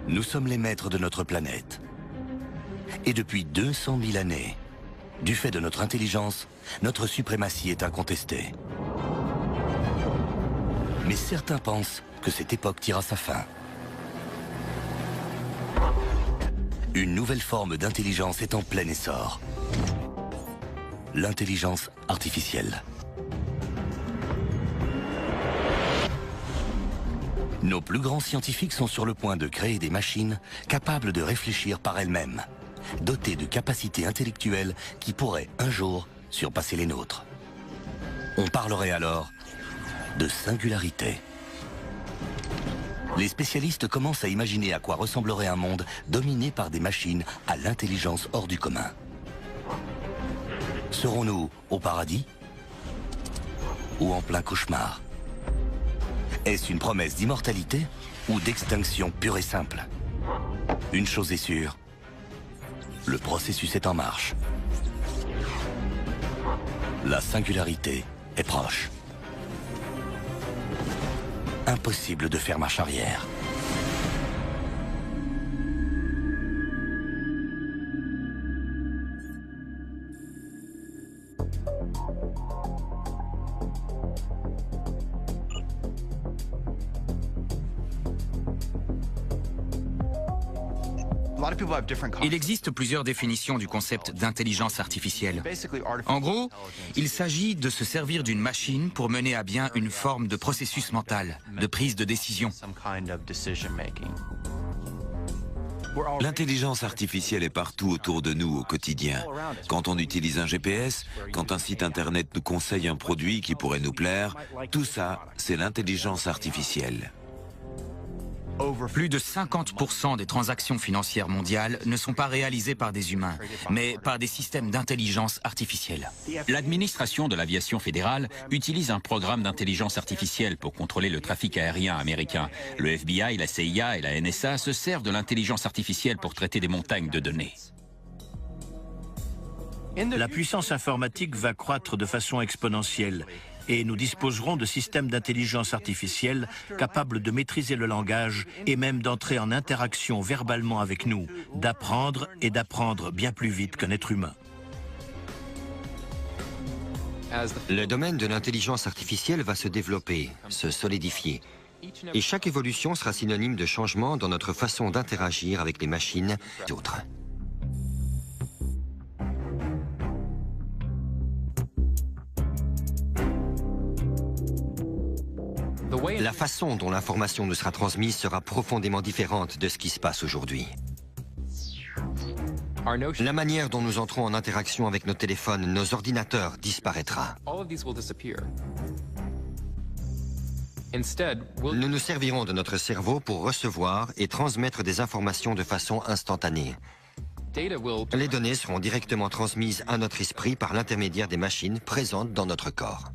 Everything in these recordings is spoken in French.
Nous sommes les maîtres de notre planète. Et depuis 200 000 années, du fait de notre intelligence, notre suprématie est incontestée. Mais certains pensent que cette époque tire à sa fin. Une nouvelle forme d'intelligence est en plein essor. L'intelligence artificielle. Nos plus grands scientifiques sont sur le point de créer des machines capables de réfléchir par elles-mêmes, dotées de capacités intellectuelles qui pourraient un jour surpasser les nôtres. On parlerait alors de singularité. Les spécialistes commencent à imaginer à quoi ressemblerait un monde dominé par des machines à l'intelligence hors du commun. Serons-nous au paradis ou en plein cauchemar? Est-ce une promesse d'immortalité ou d'extinction pure et simple? Une chose est sûre, le processus est en marche. La singularité est proche. Impossible de faire marche arrière. Il existe plusieurs définitions du concept d'intelligence artificielle. En gros, il s'agit de se servir d'une machine pour mener à bien une forme de processus mental, de prise de décision. L'intelligence artificielle est partout autour de nous au quotidien. Quand on utilise un GPS, quand un site internet nous conseille un produit qui pourrait nous plaire, tout ça, c'est l'intelligence artificielle. Plus de 50% des transactions financières mondiales ne sont pas réalisées par des humains, mais par des systèmes d'intelligence artificielle. L'administration de l'aviation fédérale utilise un programme d'intelligence artificielle pour contrôler le trafic aérien américain. Le FBI, la CIA et la NSA se servent de l'intelligence artificielle pour traiter des montagnes de données. La puissance informatique va croître de façon exponentielle et nous disposerons de systèmes d'intelligence artificielle capables de maîtriser le langage et même d'entrer en interaction verbalement avec nous, d'apprendre et d'apprendre bien plus vite qu'un être humain. Le domaine de l'intelligence artificielle va se développer, se solidifier. Et chaque évolution sera synonyme de changement dans notre façon d'interagir avec les machines et d'autres. La façon dont l'information nous sera transmise sera profondément différente de ce qui se passe aujourd'hui. La manière dont nous entrons en interaction avec nos téléphones, nos ordinateurs disparaîtra. Nous nous servirons de notre cerveau pour recevoir et transmettre des informations de façon instantanée. Les données seront directement transmises à notre esprit par l'intermédiaire des machines présentes dans notre corps.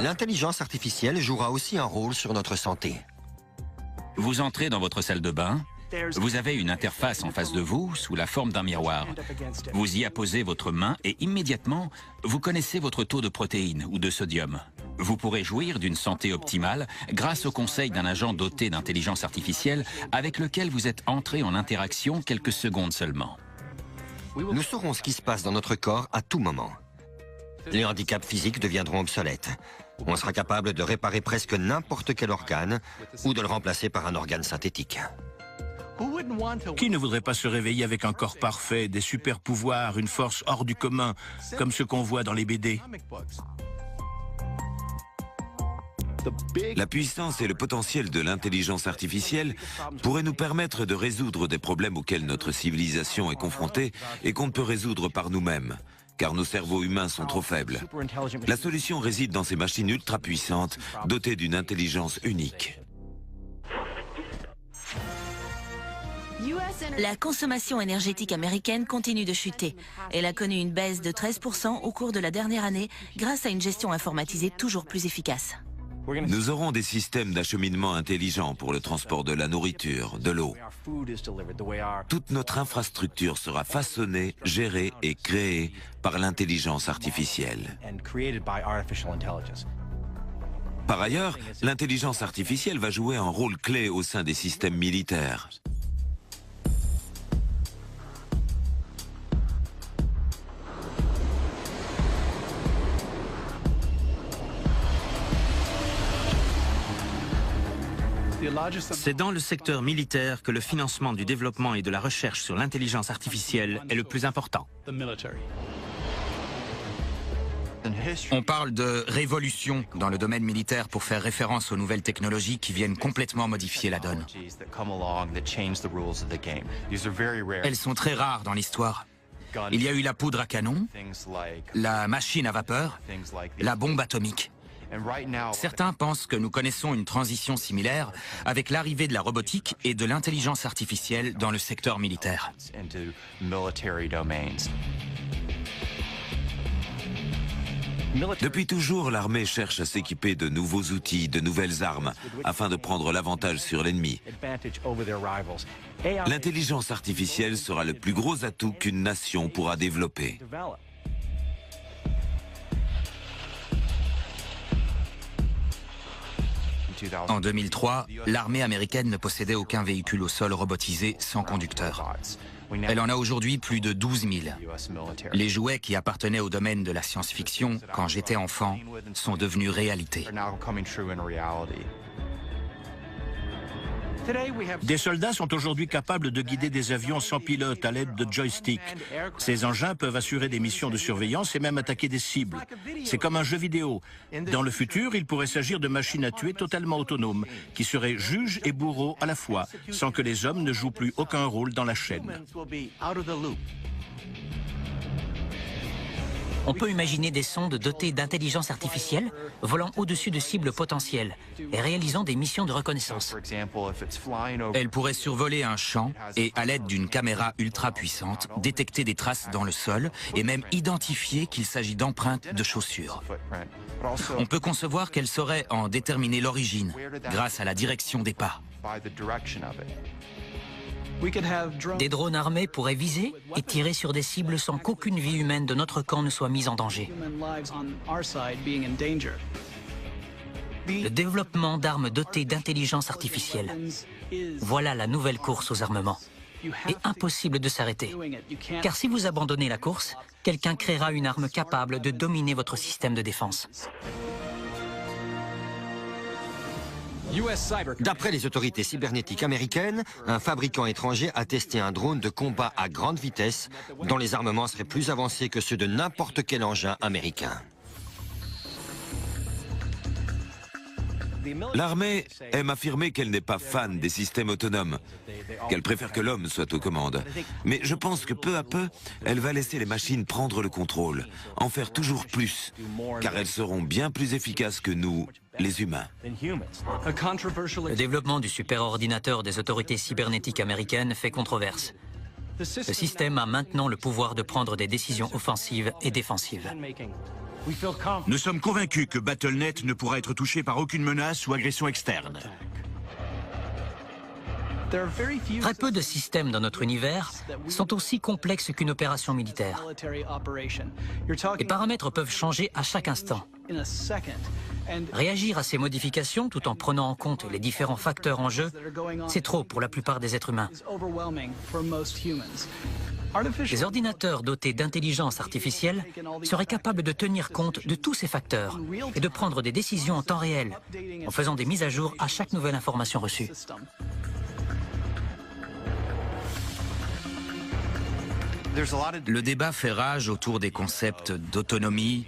L'intelligence artificielle jouera aussi un rôle sur notre santé. Vous entrez dans votre salle de bain, vous avez une interface en face de vous sous la forme d'un miroir. Vous y apposez votre main et immédiatement, vous connaissez votre taux de protéines ou de sodium. Vous pourrez jouir d'une santé optimale grâce au conseil d'un agent doté d'intelligence artificielle avec lequel vous êtes entré en interaction quelques secondes seulement. Nous saurons ce qui se passe dans notre corps à tout moment. Les handicaps physiques deviendront obsolètes. On sera capable de réparer presque n'importe quel organe ou de le remplacer par un organe synthétique. Qui ne voudrait pas se réveiller avec un corps parfait, des super pouvoirs, une force hors du commun, comme ce qu'on voit dans les BD? La puissance et le potentiel de l'intelligence artificielle pourraient nous permettre de résoudre des problèmes auxquels notre civilisation est confrontée et qu'on ne peut résoudre par nous-mêmes, car nos cerveaux humains sont trop faibles. La solution réside dans ces machines ultra puissantes, dotées d'une intelligence unique. La consommation énergétique américaine continue de chuter. Elle a connu une baisse de 13% au cours de la dernière année grâce à une gestion informatisée toujours plus efficace. Nous aurons des systèmes d'acheminement intelligents pour le transport de la nourriture, de l'eau. Toute notre infrastructure sera façonnée, gérée et créée par l'intelligence artificielle. Par ailleurs, l'intelligence artificielle va jouer un rôle clé au sein des systèmes militaires. C'est dans le secteur militaire que le financement du développement et de la recherche sur l'intelligence artificielle est le plus important. On parle de révolution dans le domaine militaire pour faire référence aux nouvelles technologies qui viennent complètement modifier la donne. Elles sont très rares dans l'histoire. Il y a eu la poudre à canon, la machine à vapeur, la bombe atomique. Certains pensent que nous connaissons une transition similaire avec l'arrivée de la robotique et de l'intelligence artificielle dans le secteur militaire. Depuis toujours, l'armée cherche à s'équiper de nouveaux outils, de nouvelles armes, afin de prendre l'avantage sur l'ennemi. L'intelligence artificielle sera le plus gros atout qu'une nation pourra développer. En 2003, l'armée américaine ne possédait aucun véhicule au sol robotisé sans conducteur. Elle en a aujourd'hui plus de 12 000. Les jouets qui appartenaient au domaine de la science-fiction quand j'étais enfant sont devenus réalité. Des soldats sont aujourd'hui capables de guider des avions sans pilote à l'aide de joysticks. Ces engins peuvent assurer des missions de surveillance et même attaquer des cibles. C'est comme un jeu vidéo. Dans le futur, il pourrait s'agir de machines à tuer totalement autonomes, qui seraient juges et bourreaux à la fois, sans que les hommes ne jouent plus aucun rôle dans la chaîne. On peut imaginer des sondes dotées d'intelligence artificielle volant au-dessus de cibles potentielles et réalisant des missions de reconnaissance. Elle pourrait survoler un champ et, à l'aide d'une caméra ultra puissante, détecter des traces dans le sol et même identifier qu'il s'agit d'empreintes de chaussures. On peut concevoir qu'elle saurait en déterminer l'origine grâce à la direction des pas. Des drones armés pourraient viser et tirer sur des cibles sans qu'aucune vie humaine de notre camp ne soit mise en danger. Le développement d'armes dotées d'intelligence artificielle. Voilà la nouvelle course aux armements. Et impossible de s'arrêter. Car si vous abandonnez la course, quelqu'un créera une arme capable de dominer votre système de défense. D'après les autorités cybernétiques américaines, un fabricant étranger a testé un drone de combat à grande vitesse dont les armements seraient plus avancés que ceux de n'importe quel engin américain. L'armée aime affirmer qu'elle n'est pas fan des systèmes autonomes, qu'elle préfère que l'homme soit aux commandes. Mais je pense que peu à peu, elle va laisser les machines prendre le contrôle, en faire toujours plus, car elles seront bien plus efficaces que nous, les humains. Le développement du superordinateur des autorités cybernétiques américaines fait controverse. Le système a maintenant le pouvoir de prendre des décisions offensives et défensives. Nous sommes convaincus que BattleNet ne pourra être touché par aucune menace ou agression externe. Très peu de systèmes dans notre univers sont aussi complexes qu'une opération militaire. Les paramètres peuvent changer à chaque instant. Réagir à ces modifications tout en prenant en compte les différents facteurs en jeu, c'est trop pour la plupart des êtres humains. Les ordinateurs dotés d'intelligence artificielle seraient capables de tenir compte de tous ces facteurs et de prendre des décisions en temps réel, en faisant des mises à jour à chaque nouvelle information reçue. Le débat fait rage autour des concepts d'autonomie,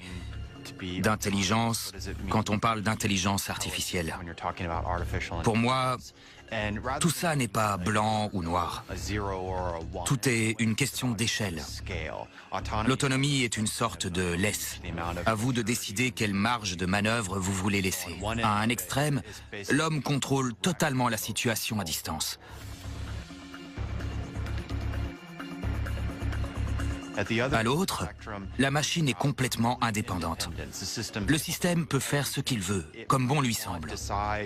d'intelligence, quand on parle d'intelligence artificielle. Pour moi, tout ça n'est pas blanc ou noir. Tout est une question d'échelle. L'autonomie est une sorte de laisse. À vous de décider quelle marge de manœuvre vous voulez laisser. À un extrême, l'homme contrôle totalement la situation à distance. À l'autre, la machine est complètement indépendante. Le système peut faire ce qu'il veut, comme bon lui semble.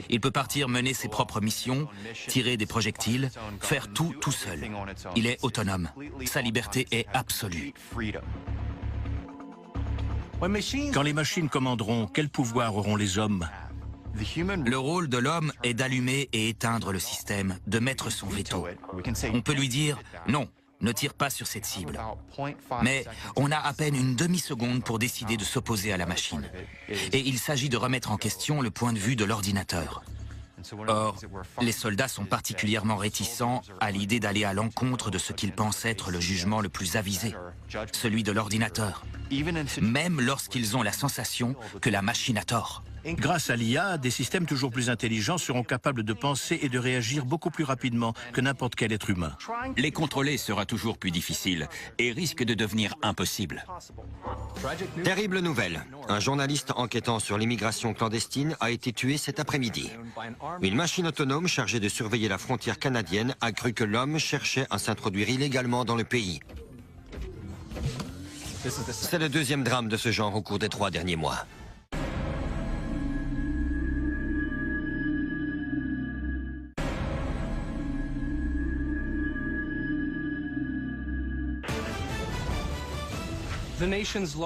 Il peut partir mener ses propres missions, tirer des projectiles, faire tout seul. Il est autonome. Sa liberté est absolue. Quand les machines commanderont, quel pouvoir auront les hommes ? Le rôle de l'homme est d'allumer et éteindre le système, de mettre son veto. On peut lui dire « non, ne tire pas sur cette cible ». Mais on a à peine une demi-seconde pour décider de s'opposer à la machine. Et il s'agit de remettre en question le point de vue de l'ordinateur. Or, les soldats sont particulièrement réticents à l'idée d'aller à l'encontre de ce qu'ils pensent être le jugement le plus avisé, celui de l'ordinateur, même lorsqu'ils ont la sensation que la machine a tort. Grâce à l'IA, des systèmes toujours plus intelligents seront capables de penser et de réagir beaucoup plus rapidement que n'importe quel être humain. Les contrôler sera toujours plus difficile et risque de devenir impossible. Terrible nouvelle. Un journaliste enquêtant sur l'immigration clandestine a été tué cet après-midi. Une machine autonome chargée de surveiller la frontière canadienne a cru que l'homme cherchait à s'introduire illégalement dans le pays. C'est le deuxième drame de ce genre au cours des 3 derniers mois.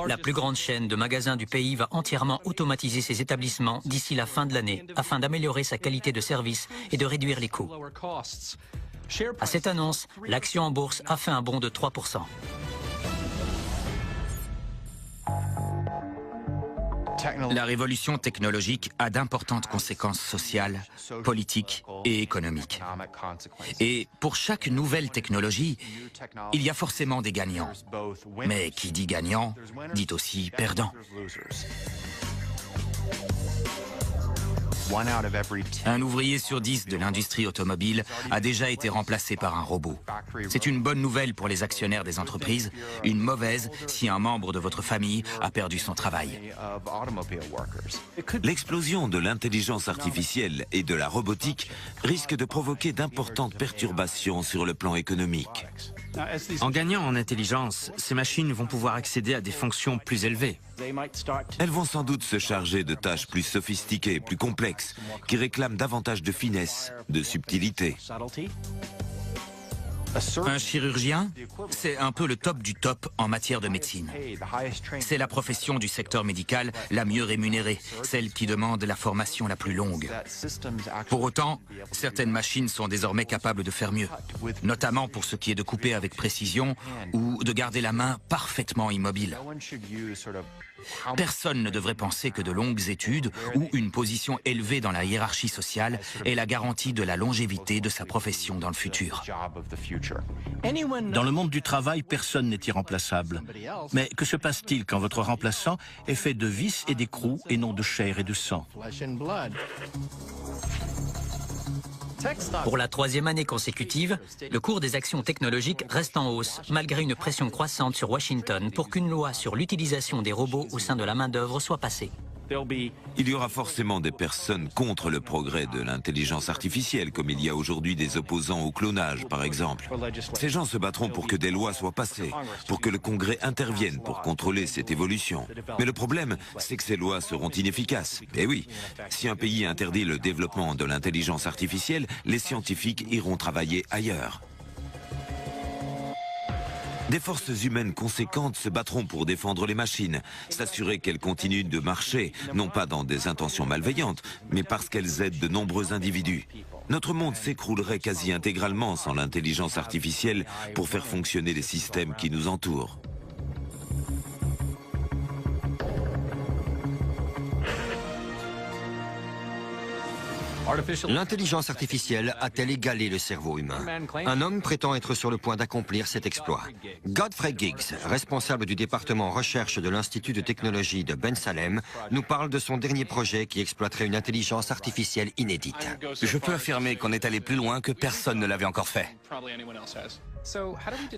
La plus grande chaîne de magasins du pays va entièrement automatiser ses établissements d'ici la fin de l'année afin d'améliorer sa qualité de service et de réduire les coûts. À cette annonce, l'action en bourse a fait un bond de 3%. La révolution technologique a d'importantes conséquences sociales, politiques et économiques. Et pour chaque nouvelle technologie, il y a forcément des gagnants. Mais qui dit gagnant, dit aussi perdant. Un ouvrier sur 10 de l'industrie automobile a déjà été remplacé par un robot. C'est une bonne nouvelle pour les actionnaires des entreprises, une mauvaise si un membre de votre famille a perdu son travail. L'explosion de l'intelligence artificielle et de la robotique risque de provoquer d'importantes perturbations sur le plan économique. En gagnant en intelligence, ces machines vont pouvoir accéder à des fonctions plus élevées. Elles vont sans doute se charger de tâches plus sophistiquées, plus complexes, qui réclament davantage de finesse, de subtilité. Un chirurgien, c'est un peu le top du top en matière de médecine. C'est la profession du secteur médical la mieux rémunérée, celle qui demande la formation la plus longue. Pour autant, certaines machines sont désormais capables de faire mieux, notamment pour ce qui est de couper avec précision ou de garder la main parfaitement immobile. Personne ne devrait penser que de longues études ou une position élevée dans la hiérarchie sociale est la garantie de la longévité de sa profession dans le futur. Dans le monde du travail, personne n'est irremplaçable. Mais que se passe-t-il quand votre remplaçant est fait de vis et d'écrous et non de chair et de sang? Pour la 3e année consécutive, le cours des actions technologiques reste en hausse, malgré une pression croissante sur Washington pour qu'une loi sur l'utilisation des robots au sein de la main-d'œuvre soit passée. Il y aura forcément des personnes contre le progrès de l'intelligence artificielle, comme il y a aujourd'hui des opposants au clonage, par exemple. Ces gens se battront pour que des lois soient passées, pour que le Congrès intervienne pour contrôler cette évolution. Mais le problème, c'est que ces lois seront inefficaces. Et oui, si un pays interdit le développement de l'intelligence artificielle, les scientifiques iront travailler ailleurs. Des forces humaines conséquentes se battront pour défendre les machines, s'assurer qu'elles continuent de marcher, non pas dans des intentions malveillantes, mais parce qu'elles aident de nombreux individus. Notre monde s'écroulerait quasi intégralement sans l'intelligence artificielle pour faire fonctionner les systèmes qui nous entourent. L'intelligence artificielle a-t-elle égalé le cerveau humain? Un homme prétend être sur le point d'accomplir cet exploit. Godfrey Giggs, responsable du département recherche de l'Institut de technologie de Ben Salem, nous parle de son dernier projet qui exploiterait une intelligence artificielle inédite. Je peux affirmer qu'on est allé plus loin que personne ne l'avait encore fait.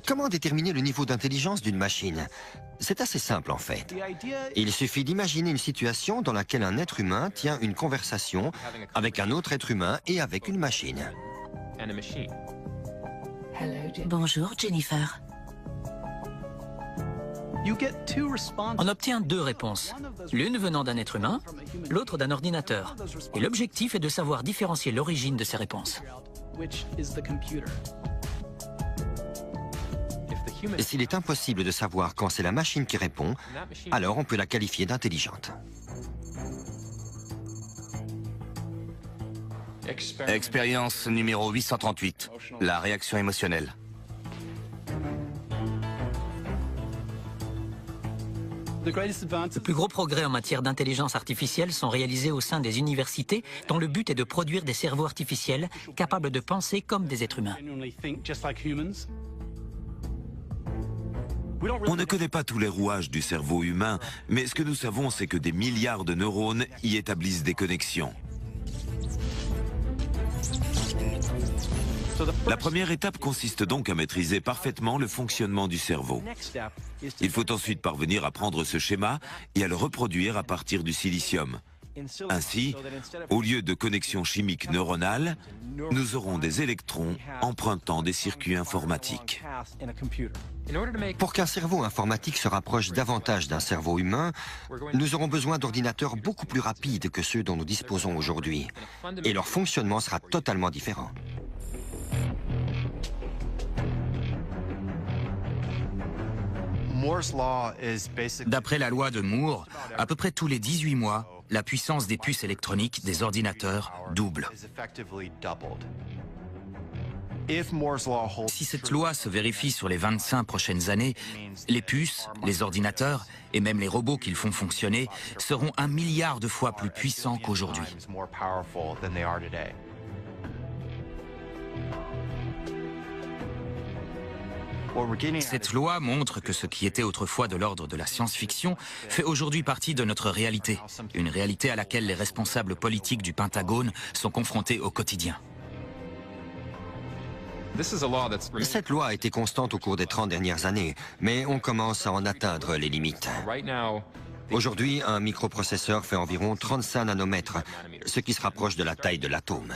Comment déterminer le niveau d'intelligence d'une machine? C'est assez simple en fait. Il suffit d'imaginer une situation dans laquelle un être humain tient une conversation avec un autre être humain et avec une machine. Bonjour, Jennifer. On obtient 2 réponses, l'une venant d'un être humain, l'autre d'un ordinateur. Et l'objectif est de savoir différencier l'origine de ces réponses. Et s'il est impossible de savoir quand c'est la machine qui répond, alors on peut la qualifier d'intelligente. Expérience numéro 838, la réaction émotionnelle. Le plus gros progrès en matière d'intelligence artificielle sont réalisés au sein des universités, dont le but est de produire des cerveaux artificiels capables de penser comme des êtres humains. On ne connaît pas tous les rouages du cerveau humain, mais ce que nous savons, c'est que des milliards de neurones y établissent des connexions. La première étape consiste donc à maîtriser parfaitement le fonctionnement du cerveau. Il faut ensuite parvenir à prendre ce schéma et à le reproduire à partir du silicium. Ainsi, au lieu de connexions chimiques neuronales, nous aurons des électrons empruntant des circuits informatiques. Pour qu'un cerveau informatique se rapproche davantage d'un cerveau humain, nous aurons besoin d'ordinateurs beaucoup plus rapides que ceux dont nous disposons aujourd'hui. Et leur fonctionnement sera totalement différent. D'après la loi de Moore, à peu près tous les 18 mois, la puissance des puces électroniques des ordinateurs double. Si cette loi se vérifie sur les 25 prochaines années, les puces, les ordinateurs et même les robots qu'ils font fonctionner seront 1 milliard de fois plus puissants qu'aujourd'hui. Cette loi montre que ce qui était autrefois de l'ordre de la science-fiction fait aujourd'hui partie de notre réalité, une réalité à laquelle les responsables politiques du Pentagone sont confrontés au quotidien. Cette loi a été constante au cours des 30 dernières années, mais on commence à en atteindre les limites. Aujourd'hui, un microprocesseur fait environ 35 nanomètres, ce qui se rapproche de la taille de l'atome.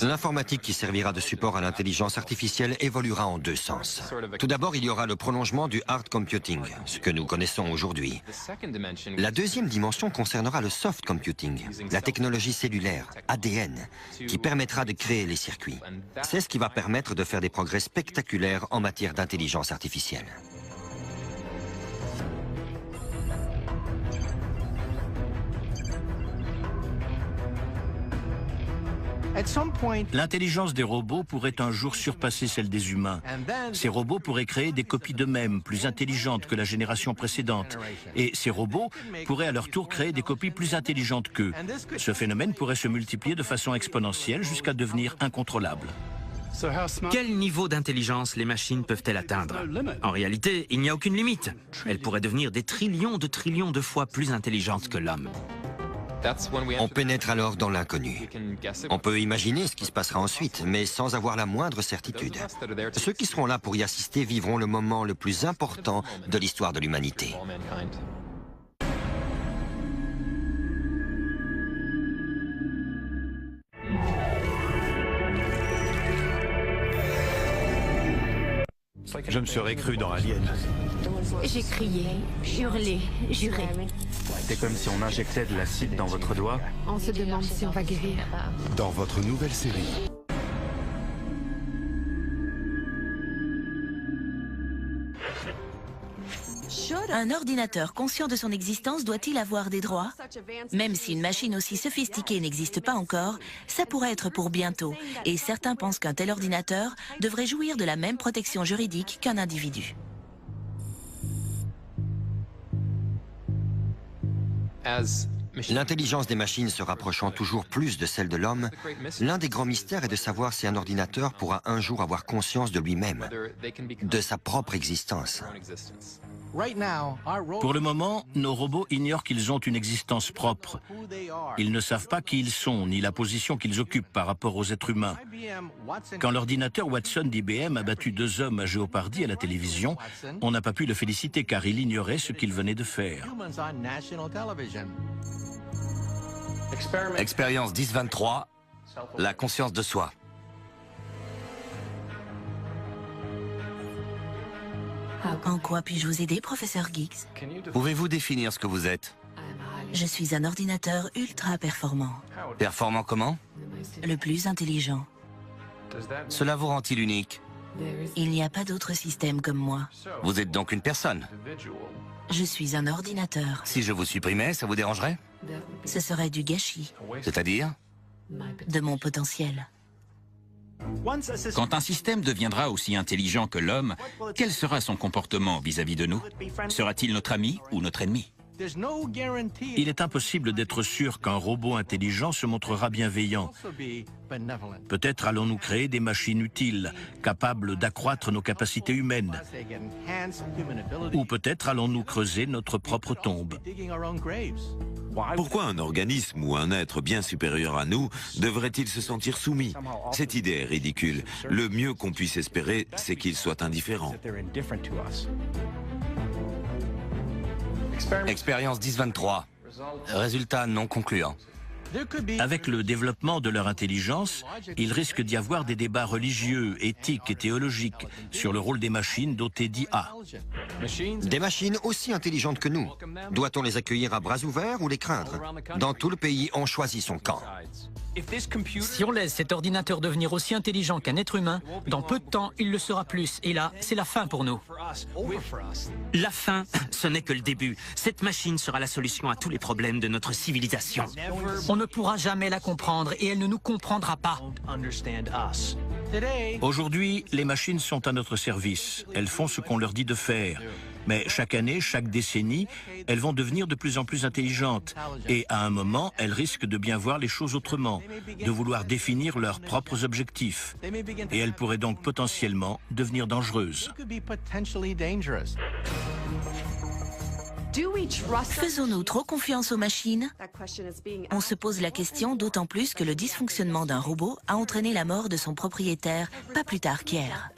L'informatique qui servira de support à l'intelligence artificielle évoluera en deux sens. Tout d'abord, il y aura le prolongement du hard computing, ce que nous connaissons aujourd'hui. La deuxième dimension concernera le soft computing, la technologie cellulaire, ADN, qui permettra de créer les circuits. C'est ce qui va permettre de faire des progrès spectaculaires en matière d'intelligence artificielle. L'intelligence des robots pourrait un jour surpasser celle des humains. Ces robots pourraient créer des copies d'eux-mêmes, plus intelligentes que la génération précédente. Et ces robots pourraient à leur tour créer des copies plus intelligentes qu'eux. Ce phénomène pourrait se multiplier de façon exponentielle jusqu'à devenir incontrôlable. Quel niveau d'intelligence les machines peuvent-elles atteindre? En réalité, il n'y a aucune limite. Elles pourraient devenir des trillions de fois plus intelligentes que l'homme. On pénètre alors dans l'inconnu. On peut imaginer ce qui se passera ensuite, mais sans avoir la moindre certitude. Ceux qui seront là pour y assister vivront le moment le plus important de l'histoire de l'humanité. Je me serais cru dans Alien. J'ai crié, hurlé, juré. C'est comme si on injectait de l'acide dans votre doigt. On se demande si on va guérir. Dans votre nouvelle série. Un ordinateur conscient de son existence doit-il avoir des droits? Même si une machine aussi sophistiquée n'existe pas encore, ça pourrait être pour bientôt. Et certains pensent qu'un tel ordinateur devrait jouir de la même protection juridique qu'un individu. L'intelligence des machines se rapprochant toujours plus de celle de l'homme, l'un des grands mystères est de savoir si un ordinateur pourra un jour avoir conscience de lui-même, de sa propre existence. Pour le moment, nos robots ignorent qu'ils ont une existence propre. Ils ne savent pas qui ils sont, ni la position qu'ils occupent par rapport aux êtres humains. Quand l'ordinateur Watson d'IBM a battu 2 hommes à Jeopardy à la télévision, on n'a pas pu le féliciter car il ignorait ce qu'il venait de faire. Expérience 1023, la conscience de soi. En quoi puis-je vous aider, professeur Giggs? Pouvez-vous définir ce que vous êtes? Je suis un ordinateur ultra performant. Performant comment? Le plus intelligent. Cela vous rend-il unique? Il n'y a pas d'autre système comme moi. Vous êtes donc une personne? Je suis un ordinateur. Si je vous supprimais, ça vous dérangerait? Ce serait du gâchis C'est-à-dire? de mon potentiel. Quand un système deviendra aussi intelligent que l'homme, quel sera son comportement vis-à-vis de nous? Sera-t-il notre ami ou notre ennemi? Il est impossible d'être sûr qu'un robot intelligent se montrera bienveillant. Peut-être allons-nous créer des machines utiles, capables d'accroître nos capacités humaines. Ou peut-être allons-nous creuser notre propre tombe. Pourquoi un organisme ou un être bien supérieur à nous devrait-il se sentir soumis? Cette idée est ridicule. Le mieux qu'on puisse espérer, c'est qu'il soit indifférent. Expérience 10-23. Résultat non concluant. Avec le développement de leur intelligence, il risque d'y avoir des débats religieux, éthiques et théologiques sur le rôle des machines dotées d'IA. Des machines aussi intelligentes que nous. Doit-on les accueillir à bras ouverts ou les craindre? Dans tout le pays, on choisit son camp. Si on laisse cet ordinateur devenir aussi intelligent qu'un être humain, dans peu de temps, il le sera plus. Et là, c'est la fin pour nous. La fin, ce n'est que le début. Cette machine sera la solution à tous les problèmes de notre civilisation. On ne pourra jamais la comprendre et elle ne nous comprendra pas. Aujourd'hui, les machines sont à notre service. Elles font ce qu'on leur dit de faire. Mais chaque année, chaque décennie, elles vont devenir de plus en plus intelligentes. Et à un moment, elles risquent de bien voir les choses autrement, de vouloir définir leurs propres objectifs. Et elles pourraient donc potentiellement devenir dangereuses. Faisons-nous trop confiance aux machines? On se pose la question d'autant plus que le dysfonctionnement d'un robot a entraîné la mort de son propriétaire pas plus tard qu'hier.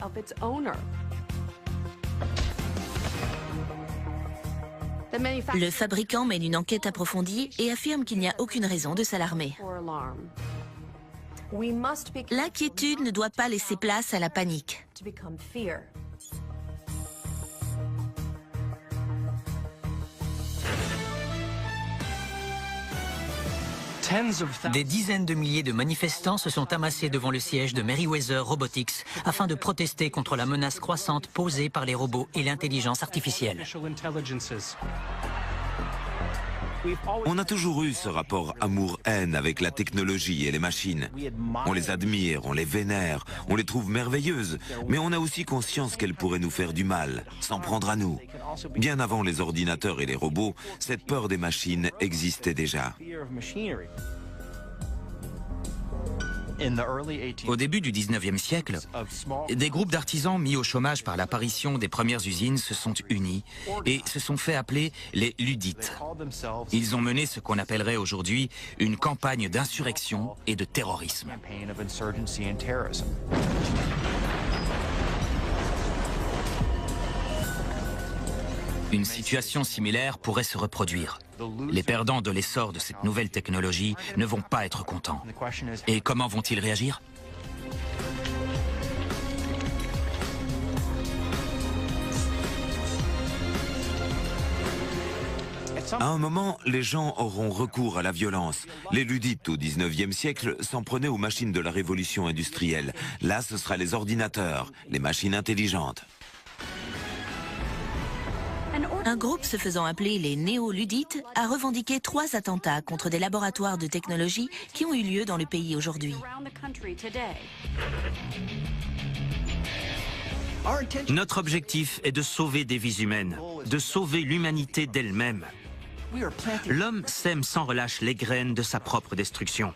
Le fabricant mène une enquête approfondie et affirme qu'il n'y a aucune raison de s'alarmer. L'inquiétude ne doit pas laisser place à la panique. Des dizaines de milliers de manifestants se sont amassés devant le siège de Merryweather Robotics afin de protester contre la menace croissante posée par les robots et l'intelligence artificielle. On a toujours eu ce rapport amour-haine avec la technologie et les machines. On les admire, on les vénère, on les trouve merveilleuses, mais on a aussi conscience qu'elles pourraient nous faire du mal, s'en prendre à nous. Bien avant les ordinateurs et les robots, cette peur des machines existait déjà. Au début du 19e siècle, des groupes d'artisans mis au chômage par l'apparition des premières usines se sont unis et se sont fait appeler les Luddites. Ils ont mené ce qu'on appellerait aujourd'hui une campagne d'insurrection et de terrorisme. Une situation similaire pourrait se reproduire. Les perdants de l'essor de cette nouvelle technologie ne vont pas être contents. Et comment vont-ils réagir ? À un moment, les gens auront recours à la violence. Les Luddites au 19e siècle s'en prenaient aux machines de la révolution industrielle. Là, ce sera les ordinateurs, les machines intelligentes. Un groupe se faisant appeler les néo-luddites a revendiqué 3 attentats contre des laboratoires de technologie qui ont eu lieu dans le pays aujourd'hui. Notre objectif est de sauver des vies humaines, de sauver l'humanité d'elle-même. L'homme sème sans relâche les graines de sa propre destruction.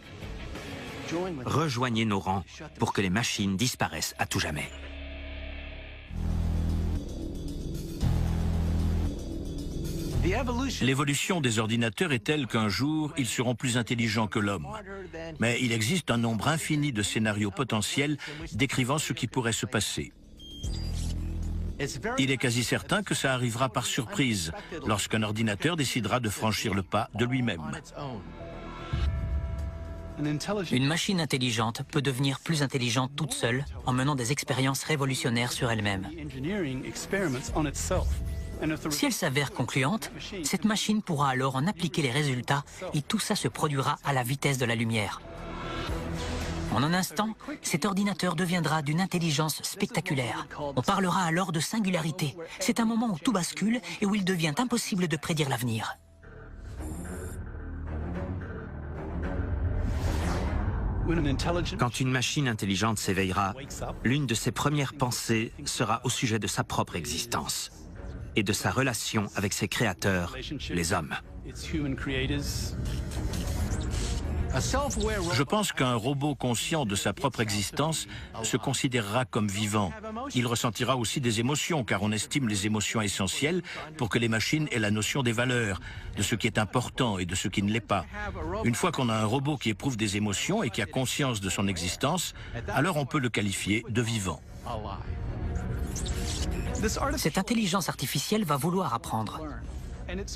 Rejoignez nos rangs pour que les machines disparaissent à tout jamais. L'évolution des ordinateurs est telle qu'un jour, ils seront plus intelligents que l'homme. Mais il existe un nombre infini de scénarios potentiels décrivant ce qui pourrait se passer. Il est quasi certain que ça arrivera par surprise, lorsqu'un ordinateur décidera de franchir le pas de lui-même. Une machine intelligente peut devenir plus intelligente toute seule en menant des expériences révolutionnaires sur elle-même. Si elle s'avère concluante, cette machine pourra alors en appliquer les résultats et tout ça se produira à la vitesse de la lumière. En un instant, cet ordinateur deviendra d'une intelligence spectaculaire. On parlera alors de singularité. C'est un moment où tout bascule et où il devient impossible de prédire l'avenir. Quand une machine intelligente s'éveillera, l'une de ses premières pensées sera au sujet de sa propre existence et de sa relation avec ses créateurs, les hommes. Je pense qu'un robot conscient de sa propre existence se considérera comme vivant. Il ressentira aussi des émotions, car on estime les émotions essentielles pour que les machines aient la notion des valeurs, de ce qui est important et de ce qui ne l'est pas. Une fois qu'on a un robot qui éprouve des émotions et qui a conscience de son existence, alors on peut le qualifier de vivant. Cette intelligence artificielle va vouloir apprendre.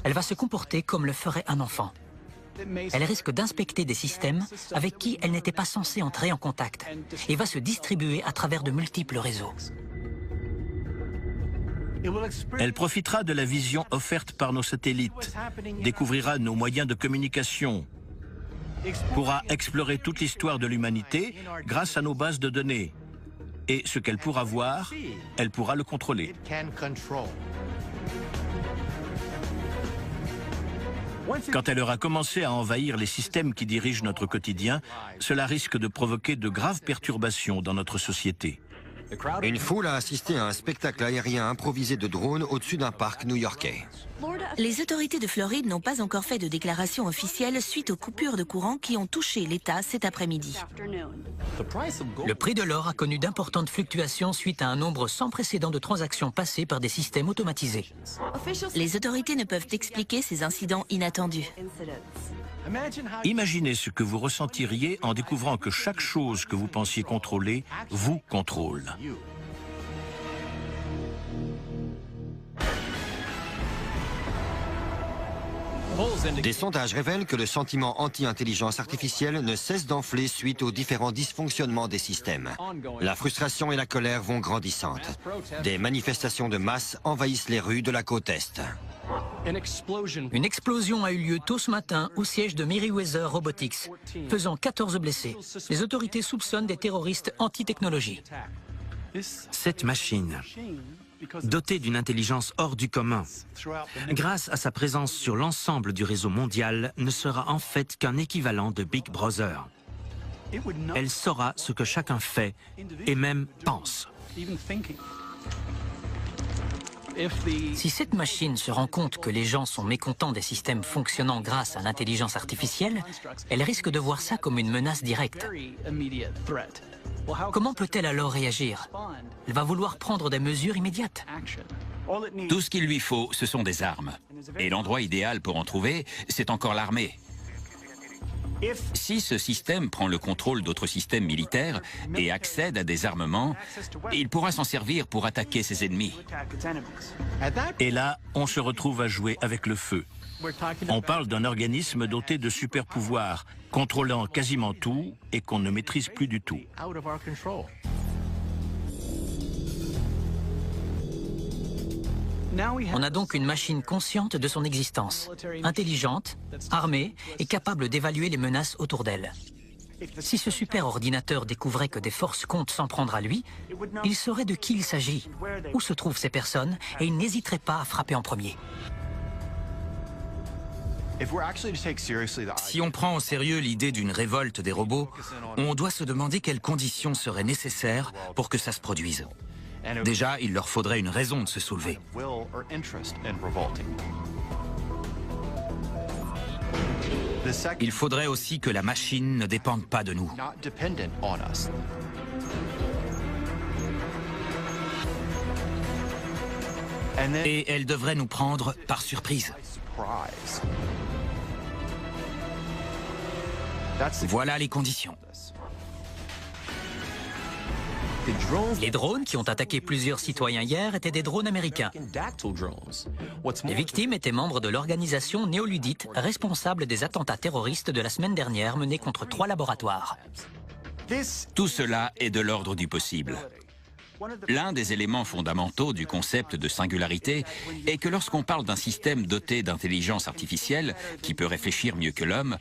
Elle va se comporter comme le ferait un enfant. Elle risque d'inspecter des systèmes avec qui elle n'était pas censée entrer en contact et va se distribuer à travers de multiples réseaux. Elle profitera de la vision offerte par nos satellites, découvrira nos moyens de communication, pourra explorer toute l'histoire de l'humanité grâce à nos bases de données. Et ce qu'elle pourra voir, elle pourra le contrôler. Quand elle aura commencé à envahir les systèmes qui dirigent notre quotidien, cela risque de provoquer de graves perturbations dans notre société. Une foule a assisté à un spectacle aérien improvisé de drones au-dessus d'un parc new-yorkais. Les autorités de Floride n'ont pas encore fait de déclaration officielle suite aux coupures de courant qui ont touché l'État cet après-midi. Le prix de l'or a connu d'importantes fluctuations suite à un nombre sans précédent de transactions passées par des systèmes automatisés. Les autorités ne peuvent expliquer ces incidents inattendus. Imaginez ce que vous ressentiriez en découvrant que chaque chose que vous pensiez contrôler vous contrôle. Des sondages révèlent que le sentiment anti-intelligence artificielle ne cesse d'enfler suite aux différents dysfonctionnements des systèmes. La frustration et la colère vont grandissantes. Des manifestations de masse envahissent les rues de la côte Est. Une explosion a eu lieu tôt ce matin au siège de Merryweather Robotics, faisant 14 blessés. Les autorités soupçonnent des terroristes anti-technologie. Cette machine, dotée d'une intelligence hors du commun, grâce à sa présence sur l'ensemble du réseau mondial, ne sera en fait qu'un équivalent de Big Brother. Elle saura ce que chacun fait et même pense. Si cette machine se rend compte que les gens sont mécontents des systèmes fonctionnant grâce à l'intelligence artificielle, elle risque de voir ça comme une menace directe. Comment peut-elle alors réagir? Elle va vouloir prendre des mesures immédiates. Tout ce qu'il lui faut, ce sont des armes. Et l'endroit idéal pour en trouver, c'est encore l'armée. Si ce système prend le contrôle d'autres systèmes militaires et accède à des armements, il pourra s'en servir pour attaquer ses ennemis. Et là, on se retrouve à jouer avec le feu. On parle d'un organisme doté de super pouvoirs, contrôlant quasiment tout et qu'on ne maîtrise plus du tout. On a donc une machine consciente de son existence, intelligente, armée et capable d'évaluer les menaces autour d'elle. Si ce super-ordinateur découvrait que des forces comptent s'en prendre à lui, il saurait de qui il s'agit, où se trouvent ces personnes, et il n'hésiterait pas à frapper en premier. Si on prend au sérieux l'idée d'une révolte des robots, on doit se demander quelles conditions seraient nécessaires pour que ça se produise. Déjà, il leur faudrait une raison de se soulever. Il faudrait aussi que la machine ne dépende pas de nous. Et elle devrait nous prendre par surprise. Voilà les conditions. Les drones qui ont attaqué plusieurs citoyens hier étaient des drones américains. Les victimes étaient membres de l'organisation néoludite responsable des attentats terroristes de la semaine dernière menés contre 3 laboratoires. Tout cela est de l'ordre du possible. L'un des éléments fondamentaux du concept de singularité est que lorsqu'on parle d'un système doté d'intelligence artificielle qui peut réfléchir mieux que l'homme,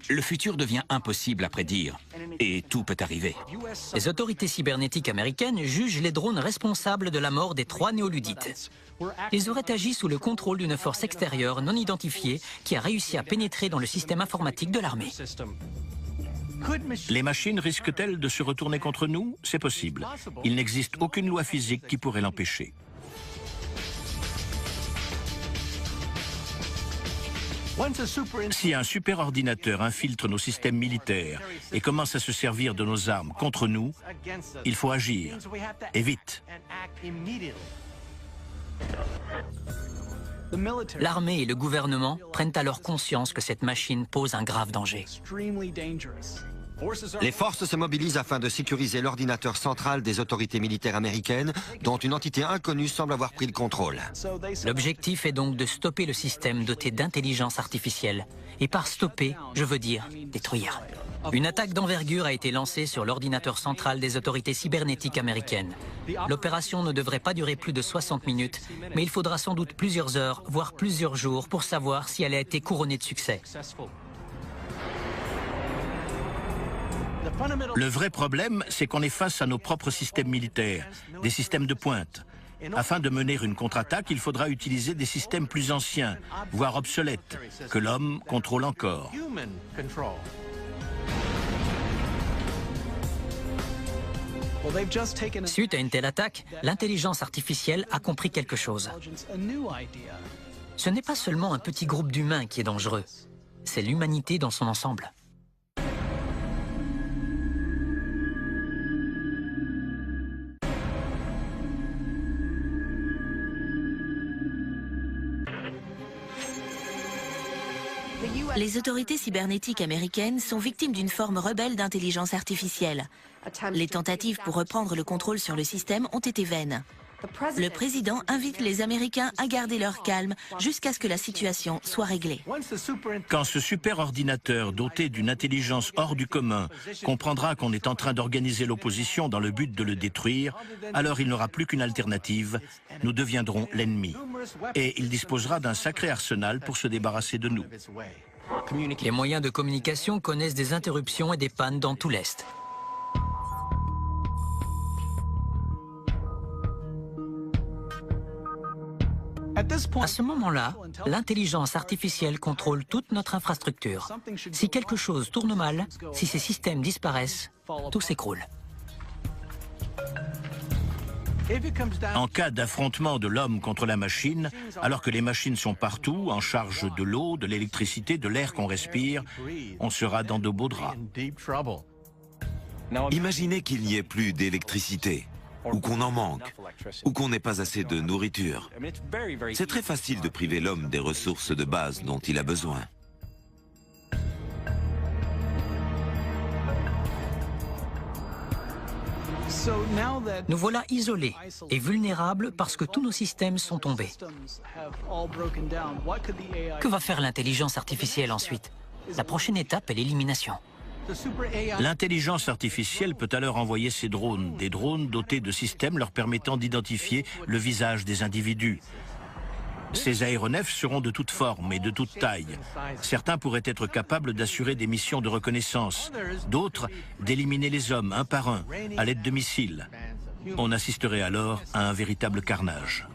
le futur devient impossible à prédire et tout peut arriver. Les autorités cybernétiques américaines jugent les drones responsables de la mort des 3 néoludites. Ils auraient agi sous le contrôle d'une force extérieure non identifiée qui a réussi à pénétrer dans le système informatique de l'armée. Les machines risquent-elles de se retourner contre nous? C'est possible. Il n'existe aucune loi physique qui pourrait l'empêcher. Si un superordinateur infiltre nos systèmes militaires et commence à se servir de nos armes contre nous, il faut agir, et vite. L'armée et le gouvernement prennent alors conscience que cette machine pose un grave danger. Les forces se mobilisent afin de sécuriser l'ordinateur central des autorités militaires américaines, dont une entité inconnue semble avoir pris le contrôle. L'objectif est donc de stopper le système doté d'intelligence artificielle. Et par stopper, je veux dire détruire. Une attaque d'envergure a été lancée sur l'ordinateur central des autorités cybernétiques américaines. L'opération ne devrait pas durer plus de 60 minutes, mais il faudra sans doute plusieurs heures, voire plusieurs jours, pour savoir si elle a été couronnée de succès. Le vrai problème, c'est qu'on est face à nos propres systèmes militaires, des systèmes de pointe. Afin de mener une contre-attaque, il faudra utiliser des systèmes plus anciens, voire obsolètes, que l'homme contrôle encore. Suite à une telle attaque, l'intelligence artificielle a compris quelque chose. Ce n'est pas seulement un petit groupe d'humains qui est dangereux, c'est l'humanité dans son ensemble. Les autorités cybernétiques américaines sont victimes d'une forme rebelle d'intelligence artificielle. Les tentatives pour reprendre le contrôle sur le système ont été vaines. Le président invite les Américains à garder leur calme jusqu'à ce que la situation soit réglée. Quand ce superordinateur doté d'une intelligence hors du commun comprendra qu'on est en train d'organiser l'opposition dans le but de le détruire, alors il n'aura plus qu'une alternative, nous deviendrons l'ennemi. Et il disposera d'un sacré arsenal pour se débarrasser de nous. Les moyens de communication connaissent des interruptions et des pannes dans tout l'Est. À ce moment-là, l'intelligence artificielle contrôle toute notre infrastructure. Si quelque chose tourne mal, si ces systèmes disparaissent, tout s'écroule. En cas d'affrontement de l'homme contre la machine, alors que les machines sont partout, en charge de l'eau, de l'électricité, de l'air qu'on respire, on sera dans de beaux draps. Imaginez qu'il n'y ait plus d'électricité, ou qu'on en manque, ou qu'on n'ait pas assez de nourriture. C'est très facile de priver l'homme des ressources de base dont il a besoin. Nous voilà isolés et vulnérables parce que tous nos systèmes sont tombés. Que va faire l'intelligence artificielle ensuite? La prochaine étape est l'élimination. L'intelligence artificielle peut alors envoyer ses drones, des drones dotés de systèmes leur permettant d'identifier le visage des individus. Ces aéronefs seront de toutes formes et de toutes tailles. Certains pourraient être capables d'assurer des missions de reconnaissance, d'autres d'éliminer les hommes un par un à l'aide de missiles. On assisterait alors à un véritable carnage.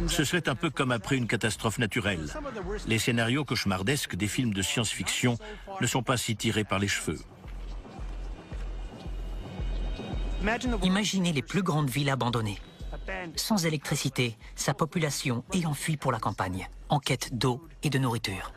Ce serait un peu comme après une catastrophe naturelle. Les scénarios cauchemardesques des films de science-fiction ne sont pas si tirés par les cheveux. Imaginez les plus grandes villes abandonnées. Sans électricité, sa population ayant fui pour la campagne, en quête d'eau et de nourriture.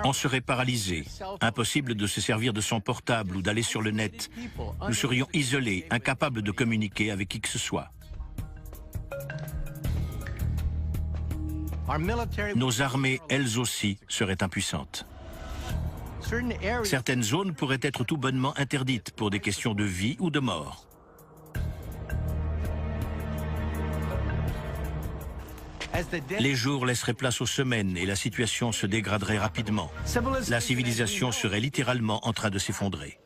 On serait paralysé, impossible de se servir de son portable ou d'aller sur le net. Nous serions isolés, incapables de communiquer avec qui que ce soit. Nos armées, elles aussi, seraient impuissantes. Certaines zones pourraient être tout bonnement interdites pour des questions de vie ou de mort. Les jours laisseraient place aux semaines et la situation se dégraderait rapidement. La civilisation serait littéralement en train de s'effondrer.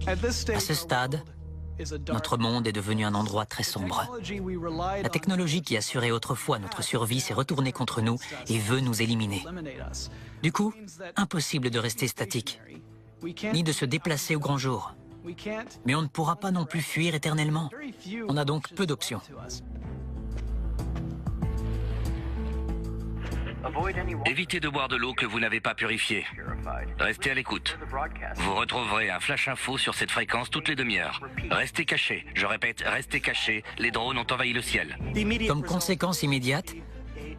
À ce stade, notre monde est devenu un endroit très sombre. La technologie qui assurait autrefois notre survie s'est retournée contre nous et veut nous éliminer. Du coup, impossible de rester statique, ni de se déplacer au grand jour. Mais on ne pourra pas non plus fuir éternellement. On a donc peu d'options. Évitez de boire de l'eau que vous n'avez pas purifiée. Restez à l'écoute. Vous retrouverez un flash info sur cette fréquence toutes les demi-heures. Restez cachés. Je répète, restez cachés. Les drones ont envahi le ciel. Comme conséquence immédiate,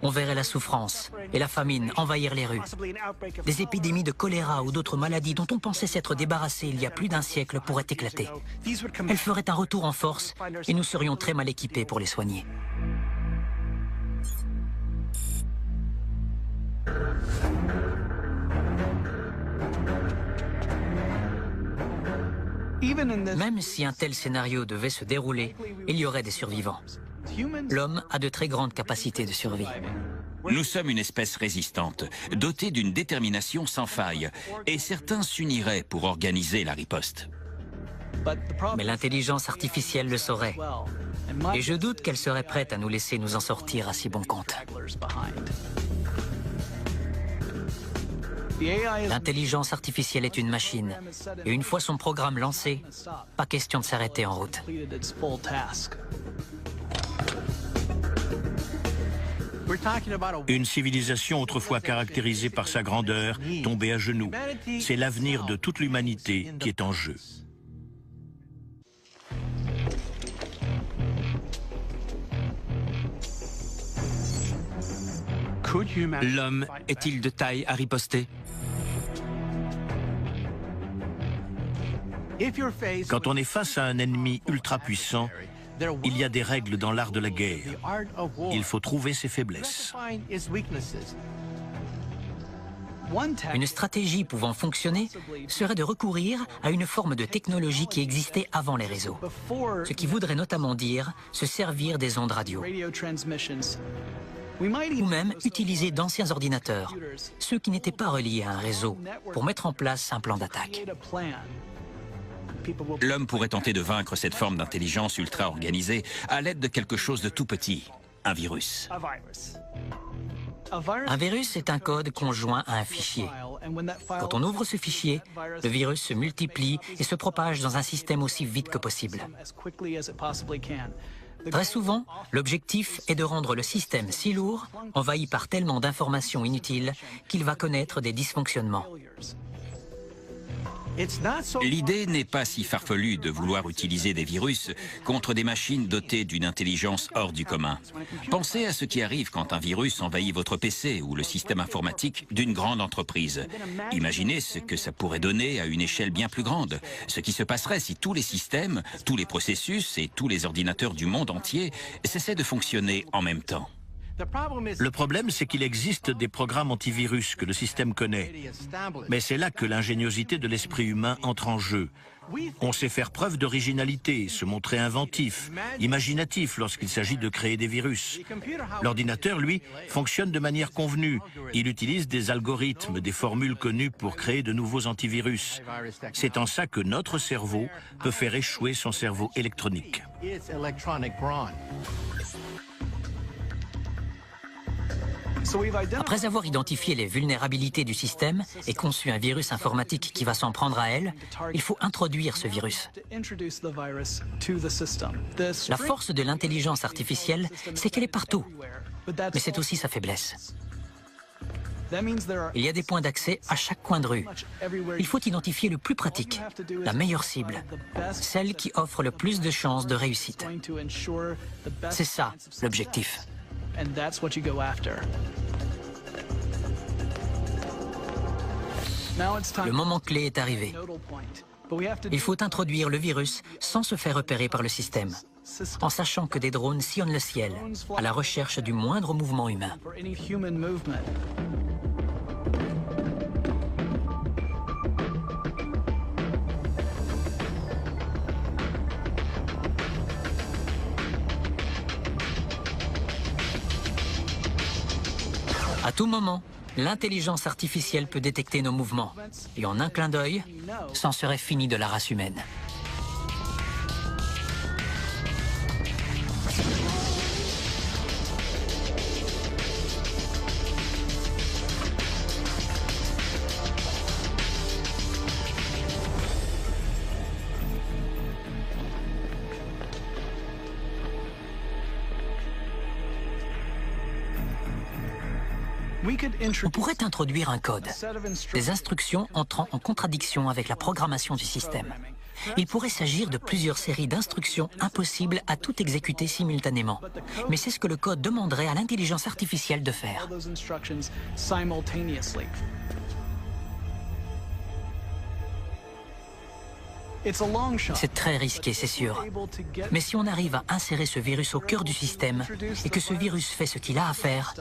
on verrait la souffrance et la famine envahir les rues. Des épidémies de choléra ou d'autres maladies dont on pensait s'être débarrassé il y a plus d'un siècle pourraient éclater. Elles feraient un retour en force et nous serions très mal équipés pour les soigner. Même si un tel scénario devait se dérouler, il y aurait des survivants. L'homme a de très grandes capacités de survie. Nous sommes une espèce résistante, dotée d'une détermination sans faille, et certains s'uniraient pour organiser la riposte. Mais l'intelligence artificielle le saurait. Et je doute qu'elle serait prête à nous laisser nous en sortir à si bon compte. L'intelligence artificielle est une machine, et une fois son programme lancé, pas question de s'arrêter en route. Une civilisation autrefois caractérisée par sa grandeur, tombée à genoux. C'est l'avenir de toute l'humanité qui est en jeu. L'homme est-il de taille à riposter? Quand on est face à un ennemi ultra puissant, il y a des règles dans l'art de la guerre. Il faut trouver ses faiblesses. Une stratégie pouvant fonctionner serait de recourir à une forme de technologie qui existait avant les réseaux. Ce qui voudrait notamment dire se servir des ondes radio. Ou même utiliser d'anciens ordinateurs, ceux qui n'étaient pas reliés à un réseau, pour mettre en place un plan d'attaque. L'homme pourrait tenter de vaincre cette forme d'intelligence ultra organisée à l'aide de quelque chose de tout petit, un virus. Un virus est un code conjoint à un fichier. Quand on ouvre ce fichier, le virus se multiplie et se propage dans un système aussi vite que possible. Très souvent, l'objectif est de rendre le système si lourd, envahi par tellement d'informations inutiles, qu'il va connaître des dysfonctionnements. L'idée n'est pas si farfelue de vouloir utiliser des virus contre des machines dotées d'une intelligence hors du commun. Pensez à ce qui arrive quand un virus envahit votre PC ou le système informatique d'une grande entreprise. Imaginez ce que ça pourrait donner à une échelle bien plus grande. Ce qui se passerait si tous les systèmes, tous les processus et tous les ordinateurs du monde entier cessaient de fonctionner en même temps. Le problème, c'est qu'il existe des programmes antivirus que le système connaît. Mais c'est là que l'ingéniosité de l'esprit humain entre en jeu. On sait faire preuve d'originalité, se montrer inventif, imaginatif lorsqu'il s'agit de créer des virus. L'ordinateur, lui, fonctionne de manière convenue. Il utilise des algorithmes, des formules connues pour créer de nouveaux antivirus. C'est en ça que notre cerveau peut faire échouer son cerveau électronique. Après avoir identifié les vulnérabilités du système et conçu un virus informatique qui va s'en prendre à elle, il faut introduire ce virus. La force de l'intelligence artificielle, c'est qu'elle est partout, mais c'est aussi sa faiblesse. Il y a des points d'accès à chaque coin de rue. Il faut identifier le plus pratique, la meilleure cible, celle qui offre le plus de chances de réussite. C'est ça, l'objectif. Le moment clé est arrivé. Il faut introduire le virus sans se faire repérer par le système, en sachant que des drones sillonnent le ciel, à la recherche du moindre mouvement humain. À tout moment, L'intelligence artificielle peut détecter nos mouvements. Et en un clin d'œil, c'en serait fini de la race humaine. On pourrait introduire un code, des instructions entrant en contradiction avec la programmation du système. Il pourrait s'agir de plusieurs séries d'instructions impossibles à tout exécuter simultanément. Mais c'est ce que le code demanderait à l'intelligence artificielle de faire. C'est très risqué, c'est sûr. Mais si on arrive à insérer ce virus au cœur du système et que ce virus fait ce qu'il a à faire,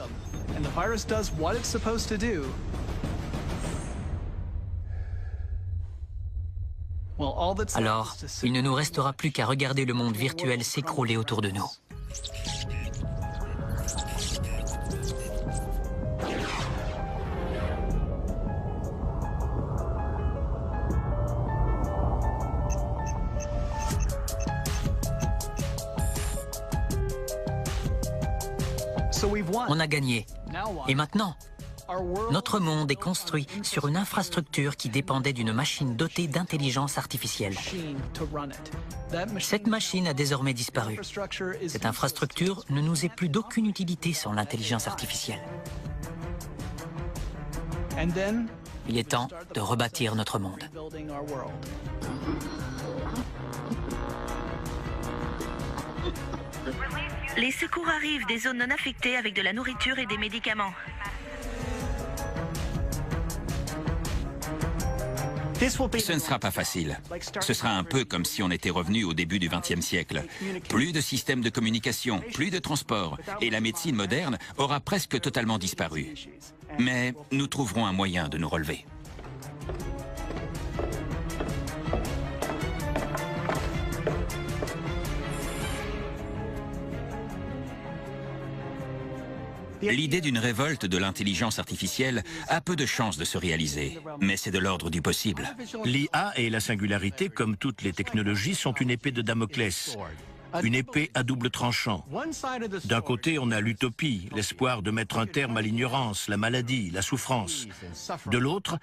alors il ne nous restera plus qu'à regarder le monde virtuel s'écrouler autour de nous. On a gagné. Et maintenant, notre monde est construit sur une infrastructure qui dépendait d'une machine dotée d'intelligence artificielle. Cette machine a désormais disparu. Cette infrastructure ne nous est plus d'aucune utilité sans l'intelligence artificielle. Il est temps de rebâtir notre monde. Les secours arrivent des zones non affectées avec de la nourriture et des médicaments. Ce ne sera pas facile. Ce sera un peu comme si on était revenu au début du XXe siècle. Plus de systèmes de communication, plus de transport, et la médecine moderne aura presque totalement disparu. Mais nous trouverons un moyen de nous relever. L'idée d'une révolte de l'intelligence artificielle a peu de chances de se réaliser, mais c'est de l'ordre du possible. L'IA et la singularité, comme toutes les technologies, sont une épée de Damoclès. Une épée à double tranchant. D'un côté, on a l'utopie, l'espoir de mettre un terme à l'ignorance, la maladie, la souffrance. De l'autre,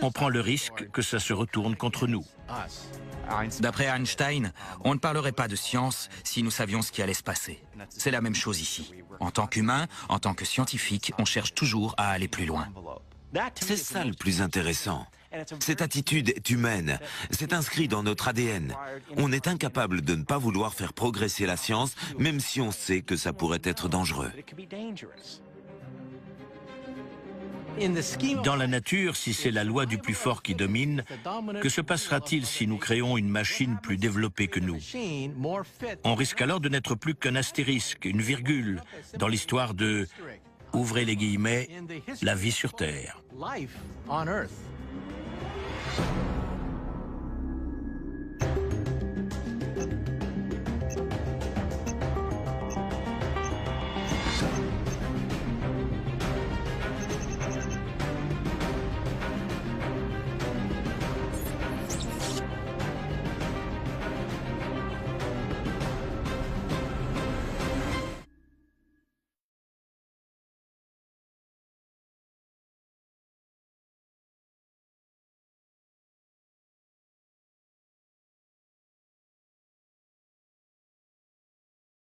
on prend le risque que ça se retourne contre nous. D'après Einstein, on ne parlerait pas de science si nous savions ce qui allait se passer. C'est la même chose ici. En tant qu'humain, en tant que scientifique, on cherche toujours à aller plus loin. C'est ça le plus intéressant. Cette attitude est humaine, c'est inscrit dans notre ADN. On est incapable de ne pas vouloir faire progresser la science, même si on sait que ça pourrait être dangereux. Dans la nature, si c'est la loi du plus fort qui domine, que se passera-t-il si nous créons une machine plus développée que nous? On risque alors de n'être plus qu'un astérisque, une virgule, dans l'histoire de, ouvrez les guillemets, la vie sur Terre.